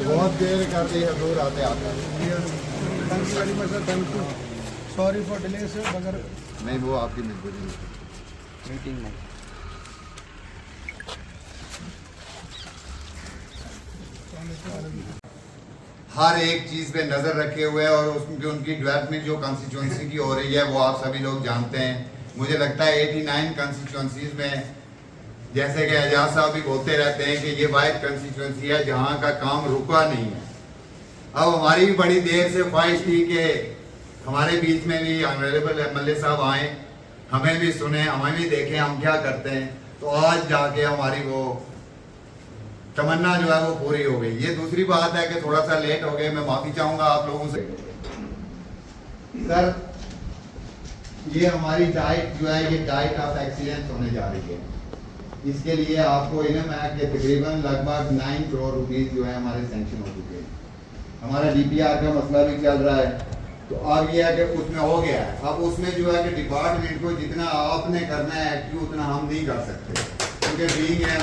बहुत देर कर दी हजूर आते आते। Thank you very much sir, thank you, sorry for delay sir. मगर नहीं, वो आपकी मजबूरी है। मीटिंग में हर एक चीज़ पे नज़र रखे हुए हैं और उसकी उनकी डेवलपमेंट जो कंस्टिट्यूंसी की हो रही है वो आप सभी लोग जानते हैं। मुझे लगता है 89 कंस्टिट्यूंसीज में, जैसे कि एजाज साहब भी बोलते रहते हैं कि ये वाहिद कंस्टिट्यूंसी है जहाँ का काम रुका नहीं है। अब हमारी भी बड़ी देर से ख्वाहिश थी कि हमारे बीच में भी ऑनरेबल एमएलए साहब आए, हमें भी सुने, हमें भी देखें हम क्या करते हैं। तो आज जाके हमारी वो तमन्ना जो है वो पूरी हो गई। ये दूसरी बात है कि थोड़ा सा लेट हो गए, मैं माफ़ी चाहूँगा आप लोगों से। सर, ये हमारी डाइट जो है ये डाइट ऑफ एक्सीलेंस होने जा रही है। इसके लिए आपको इल्म है कि तकरीबन लगभग 9 करोड़ रुपीज़ जो है हमारे सेंक्शन हो चुके हैं। हमारा डीपीआर का मसला भी चल रहा है, तो अब ये है कि उसमें हो गया है। अब उसमें जो है कि डिपार्टमेंट को जितना आपने करना है एक्टिव उतना हम नहीं कर सकते, क्योंकि बीइंग है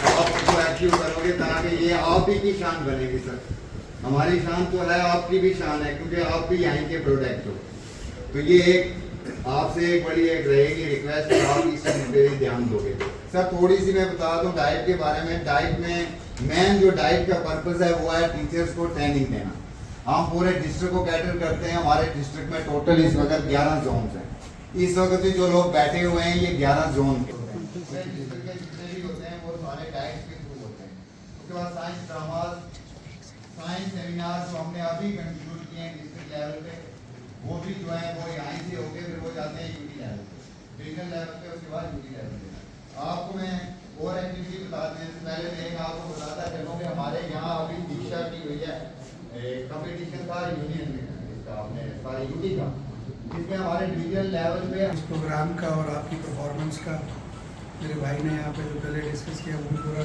आप उसको एक्टिव करोगे ताकि ये आप ही की शान बनेगी। सर, हमारी शान तो है, आपकी भी शान है, क्योंकि आप भी यहाँ के प्रोडक्ट हो। तो ये एक आपसे एक बड़ी एक रहेगी रिक्वेस्ट कि आप इस चीज़ पे ध्यान दोगे। सर, थोड़ी सी मैं बता दूं डाइट के बारे में। डाइट में मेन जो डाइट का पर्पज़ है वो है टीचर्स को ट्रेनिंग देना। हम पूरे डिस्ट्रिक्ट को कैटर करते हैं। हमारे डिस्ट्रिक्ट में टोटल इस वक्त 11 जोन हैं। इस वक्त जो लोग बैठे हुए हैं ये 11 जोन के उसके बाद साइंस ड्रामा, साइंस सेमिनार जो हमने अभी कंक्लूड किए हैं डिस्ट्रिक्ट लेवल पे, वो भी जो है वो यहाँ से होके फिर वो जाते हैं यूटी लेवल पे, रीजनल लेवल पे, उसके बाद यूटी लेवल पे। आपको मैं और एक्टिविटी बता देने से पहले मैं आपको बताता चलूँ कि हमारे यहाँ अभी दीक्षा की हुई है कंपटीशन था यूनियन में, इसका आपने सारी यूटी का, जिसमें हमारे डिविजनल लेवल पे इस प्रोग्राम का और आपकी परफॉर्मेंस का मेरे भाई ने यहाँ पे जो पहले डिस्कस किया वो भी पूरा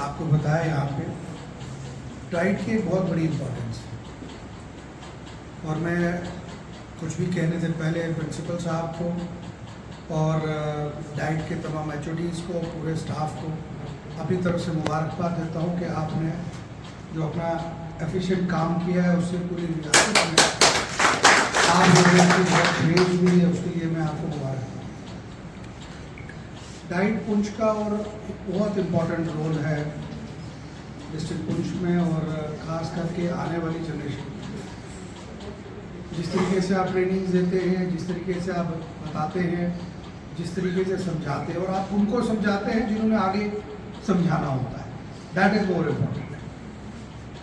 आपको बताया। यहाँ पे डाइट की बहुत बड़ी इम्पोर्टेंस है और मैं कुछ भी कहने से पहले प्रिंसिपल साहब को और डाइट के तमाम HODs को, पूरे स्टाफ को अपनी तरफ से मुबारकबाद देता हूँ कि आपने जो अपना एफिशिएंट काम किया है उससे पूरी रियासत में आप बहुत क्रेज भी है, उसके लिए मैं आपको मुबारक। डाइट पुंछ का और एक बहुत इम्पॉर्टेंट रोल है डिस्ट्रिक्ट पुंछ में और ख़ास करके आने वाली जनरेशन। जिस तरीके से आप ट्रेनिंग देते हैं, जिस तरीके से आप बताते हैं, जिस तरीके से समझाते हैं और आप उनको समझाते हैं जिन्होंने आगे समझाना होता है, दैट इज़ मोर इम्पॉर्टेंट।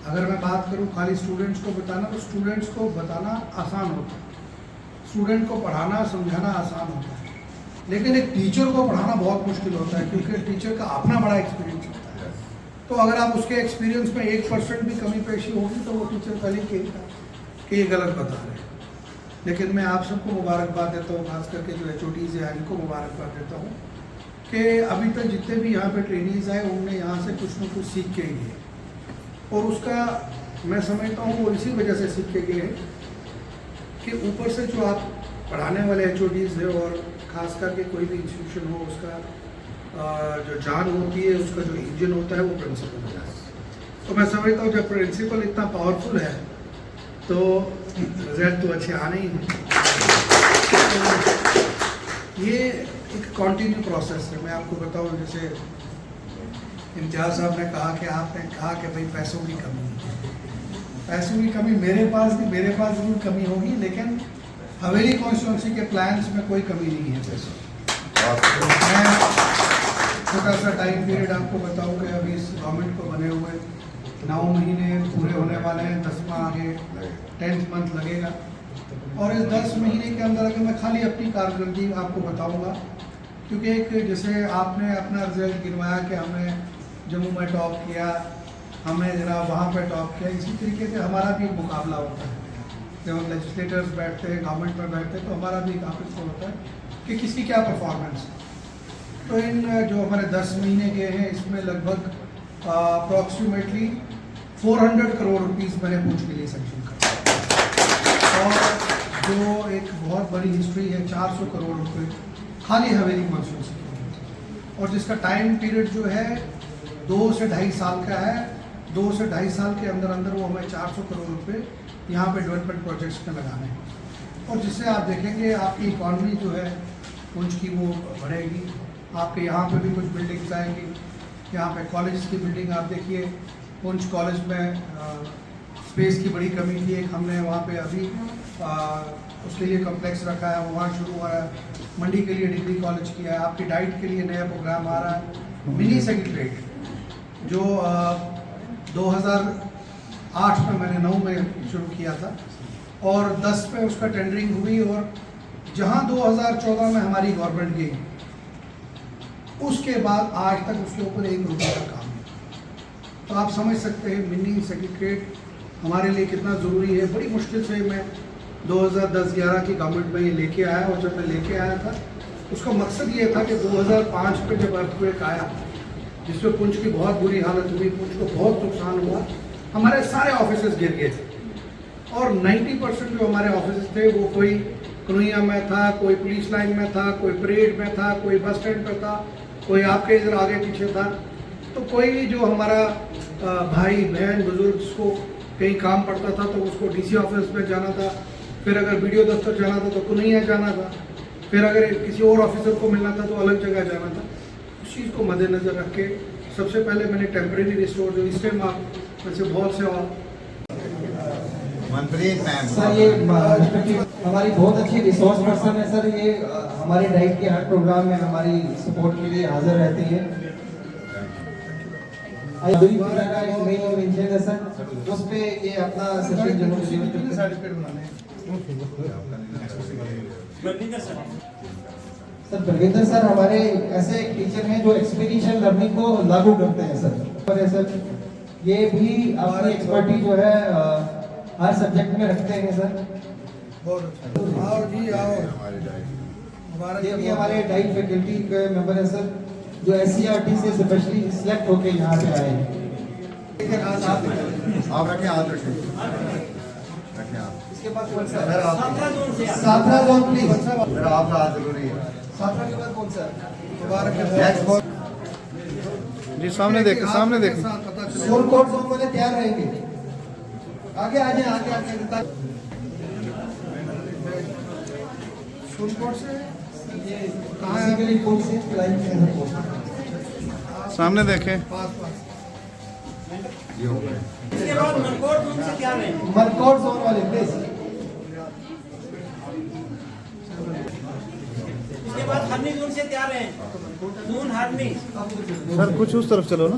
अगर मैं बात करूं खाली स्टूडेंट्स को बताना, तो स्टूडेंट्स को बताना आसान होता है, स्टूडेंट को पढ़ाना समझाना आसान होता है, लेकिन एक टीचर को पढ़ाना बहुत मुश्किल होता है, क्योंकि टीचर का अपना बड़ा एक्सपीरियंस होता है। तो अगर आप उसके एक्सपीरियंस में 1% भी कमी पेशी होगी तो वो टीचर पहले कहेगा कि ये गलत बता रहे हैं। लेकिन मैं आप सबको मुबारकबाद देता हूँ, खास करके जो HODs हैं इनको मुबारकबाद देता हूँ कि अभी तक जितने भी यहाँ पे ट्रेनिंग्स आए उनने यहाँ से कुछ न कुछ सीख के गए, और उसका मैं समझता हूँ वो इसी वजह से सीख के गए हैं कि ऊपर से जो आप पढ़ाने वाले HODs है और खास करके कोई भी इंस्टीट्यूशन हो उसका जो जान होती है, उसका जो इंजन होता है वो प्रिंसिपल होता है। तो मैं समझता हूँ जब प्रिंसिपल इतना पावरफुल है तो रिजल्ट तो अच्छे आने ही हैं। तो ये एक कंटिन्यू प्रोसेस है। मैं आपको बताऊँ, जैसे इम्तियाज़ साहब ने कहा कि आपने कहा कि भाई पैसों की कमी है। पैसों की कमी मेरे पास जरूर कमी होगी, लेकिन हवेली कॉन्स्टिट्यूंसी के प्लान्स में कोई कमी नहीं है पैसों। मैं छोटा सा टाइम पीरियड आपको बताऊं कि अभी इस गवर्नमेंट को बने हुए 9 महीने पूरे होने वाले हैं, 10वां आगे 10th मंथ लगेगा। और इस 10 महीने के अंदर अगर मैं खाली अपनी कारकर्दगी आपको बताऊंगा, क्योंकि एक जैसे आपने अपना रिजल्ट गिनवाया कि हमने जम्मू में टॉप किया, हमने जनाब वहाँ पर टॉप किया, इसी तरीके से हमारा भी एक मुकाबला होता है। जब हम लेजिस्लेटर्स बैठते हैं, गवर्नमेंट में बैठते हैं, तो हमारा भी काफ़ी होता है कि किसकी क्या परफॉर्मेंस है। तो इन जो हमारे 10 महीने के हैं इसमें लगभग अप्रॉक्सीमेटली 400 करोड़ रुपीस मैंने पूछ के लिए सेंक्शन कर, और जो एक बहुत बड़ी हिस्ट्री है 400 करोड़ रुपए खाली हवेली कॉन्स्टिट्यूंसी की, और जिसका टाइम पीरियड जो है 2 से 2.5 साल का है। 2 से 2.5 साल के अंदर अंदर वो हमें 400 करोड़ रुपए यहाँ पे डेवलपमेंट प्रोजेक्ट्स में लगाने हैं, और जिससे आप देखेंगे आपकी इकॉनमी जो है पुंछ की वो बढ़ेगी। आपके यहाँ पे भी कुछ बिल्डिंग्स आएंगी, यहाँ पे कॉलेज की बिल्डिंग आप देखिए, पुंछ कॉलेज में स्पेस की बड़ी कमी थी, एक हमने वहाँ पे अभी उसके लिए कॉम्प्लेक्स रखा है, वहाँ शुरू हो रहा है। मंडी के लिए डिग्री कॉलेज किया है, आपकी डाइट के लिए नया प्रोग्राम आ रहा है, मिनी सेक्रेटरीट जो 2008 में मैंने 9 में शुरू किया था और 10 में उसका टेंडरिंग हुई, और जहाँ 2014 में हमारी गवर्नमेंट गई उसके बाद आज तक उसके ऊपर 1 रुपये का काम है। तो आप समझ सकते हैं मिनी सेक्रेटरीट हमारे लिए कितना ज़रूरी है। बड़ी मुश्किल से मैं 2010-11 की गवर्नमेंट में ये लेके आया, और जब मैं लेके आया था उसका मकसद ये था कि 2005 पे जब अर्थक्वेक आया जिसमें पुंछ की बहुत बुरी हालत हुई, पुंछ को बहुत नुकसान हुआ, हमारे सारे ऑफिसेज गिर गए थे और 90% जो हमारे ऑफिसेज थे वो कोई कन्हैया में था, कोई पुलिस लाइन में था, कोई परेड में था, कोई बस स्टैंड पर था, कोई आपके इधर आगे पीछे था। तो कोई जो हमारा भाई बहन बुजुर्ग जिसको कहीं काम पड़ता था तो उसको डीसी ऑफिस में जाना था, फिर अगर वीडियो दफ्तर जाना था तो कन्हैया जाना था, फिर अगर किसी और ऑफिसर को मिलना था तो अलग जगह जाना था। उस चीज़ को मद्देनज़र रख के सबसे पहले मैंने टेम्परेरी रिस्टोर जो इस टाइम आप वैसे बहुत से मनप्रीत मैम सर, ये हमारी बहुत अच्छी रिसोर्स पर्सन है सर। ये हमारे डाइट के हर प्रोग्राम में हमारी सपोर्ट के लिए हाजिर रहती है। एक नई मेंशन है सर, उस पे ये अपना सेशन जरूर सर्टिफिकेट बनाने हैं। सर बलविंदर सर हमारे ऐसे एक टीचर हैं जो एक्सपीरियंशियल लर्निंग को लागू करते हैं सर। पर सर ये भी अपनी एक्सपर्टी जो है हर सब्जेक्ट में रखते हैं सर। बहुत अच्छा, आओ जी आओ। ये भी हमारे डाइट फैकल्टी के मेंबर है सर, जो SCRT से स्पेशली सिलेक्ट होके यहाँ पे आए हैं। आप रखें, हाथ रखें, रखें आप। इसके बाद कौन सा? सर आप 7वां जोन प्लीज। सर आपका हाथ जरूरी है। 7वां के बाद कौन सा? नेक्स्ट बोल जी, सामने देखें, सामने देखें। जोन कोड जोन वाले तैयार रहेंगे। आगे आ जाए, आगे आगे। सुनकोट से ये कहाँ है? बेसिकली कौन से लाइन के अंदर पहुंचे? सामने देखें। पास ये हो गए। इसके बाद मनकोट जोन से क्या है? मरकोट जोन वाले प्लीज। इसके बाद हरनी जोन से तैयार हैं। जोन हरनी। सर कुछ उस तरफ चलो ना।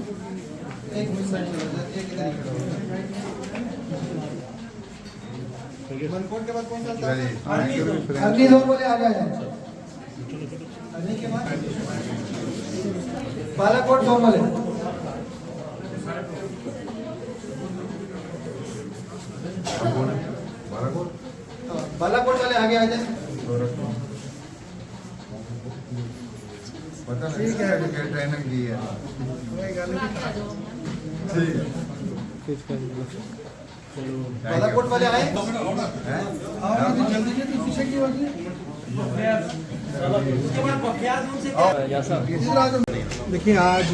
एक मिनट, एक इधर ही खड़ा हो। मनकोट के बाद कौन सा? अग्नि जोन वाले आ जाए। अग्नि के बाद बालाकोट जोन वाले। बालाकोट वाले आगे आ जाए। पता नहीं क्या ट्रेनिंग दी है। बालाकोट वाले आए। जल्दी जल्दी पीछे की बात उसके बाद बख्तियार जोन से तैयार। देखिए, आज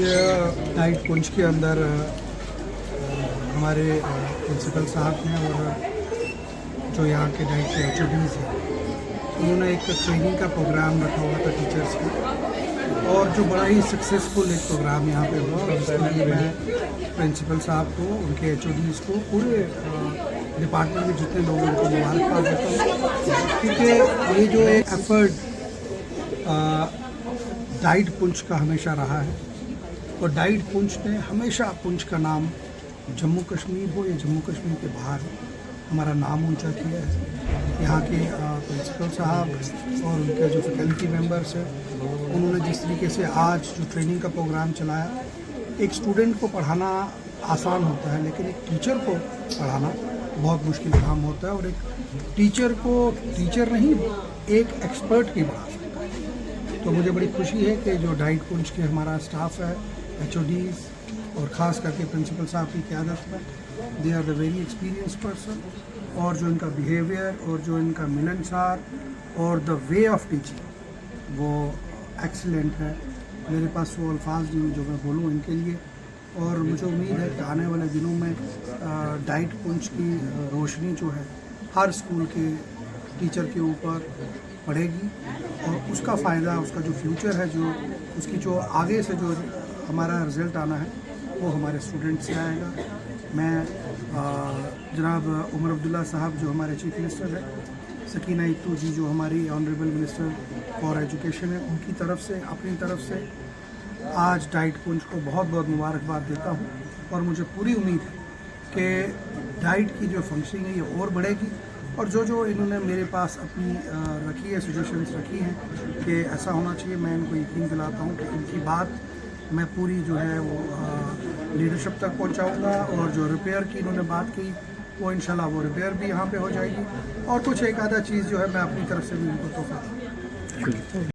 डाइट पुंछ के अंदर हमारे प्रिंसिपल साहब हैं और जो यहाँ के डाइट के HODs हैं, उन्होंने एक ट्रेनिंग का प्रोग्राम रखा हुआ था टीचर्स का, और जो बड़ा ही सक्सेसफुल एक प्रोग्राम यहाँ पे हुआ। और इसके लिए मैं प्रिंसिपल साहब को, उनके HODs को, पूरे डिपार्टमेंट में जितने लोग उनको मुबारकबाद देता हूँ, क्योंकि ये जो एक एफर्ट डाइट पुंछ का हमेशा रहा है, और डाइट पुंछ ने हमेशा पुंछ का नाम जम्मू कश्मीर हो या जम्मू कश्मीर के बाहर हो, हमारा नाम ऊंचा किया है। यहाँ के प्रिंसिपल साहब और उनके जो फैकल्टी मेंबर्स हैं, उन्होंने जिस तरीके से आज जो ट्रेनिंग का प्रोग्राम चलाया, एक स्टूडेंट को पढ़ाना आसान होता है, लेकिन एक टीचर को पढ़ाना बहुत मुश्किल काम होता है, और एक टीचर को टीचर नहीं, एक एक्सपर्ट भी बना सकता है। तो मुझे बड़ी खुशी है कि जो डाइट पुंछ के हमारा स्टाफ है, HODs और ख़ास करके प्रिंसिपल साहब की क़यादत में, they are the very experience person, और जो इनका बिहेवियर और जो इनका मिलनसार और द वे ऑफ टीचिंग वो एक्सीलेंट है। मेरे पास वो अल्फाज नहीं जो मैं बोलूँ इनके लिए, और मुझे उम्मीद है कि आने वाले दिनों में डाइट पुंछ की रोशनी जो है हर स्कूल के टीचर के ऊपर पड़ेगी और उसका फ़ायदा, उसका जो फ्यूचर है, जो उसकी जो आगे से जो हमारा रिज़ल्ट आना है वो हमारे स्टूडेंट से आएगा। मैं जनाब उमर अब्दुल्ला साहब जो हमारे चीफ मिनिस्टर है, सकीना इत्तू जी जो हमारी ऑनरेबल मिनिस्टर फॉर एजुकेशन है, उनकी तरफ से, अपनी तरफ से आज डाइट पुंछ को बहुत बहुत मुबारकबाद देता हूँ और मुझे पूरी उम्मीद है कि डाइट की जो फंक्शनिंग है ये और बढ़ेगी और जो इन्होंने मेरे पास अपनी रखी है, सजेशंस रखी हैं कि ऐसा होना चाहिए, मैं इनको यकीन दिलाता हूँ कि इनकी बात मैं पूरी जो है वो लीडरशिप तक पहुँचाऊँगा और जो रिपेयर की इन्होंने बात की वो इंशाल्लाह वो रिपेयर भी यहाँ पे हो जाएगी और कुछ एक आधा चीज़ जो है मैं अपनी तरफ से भी इनको तोहफा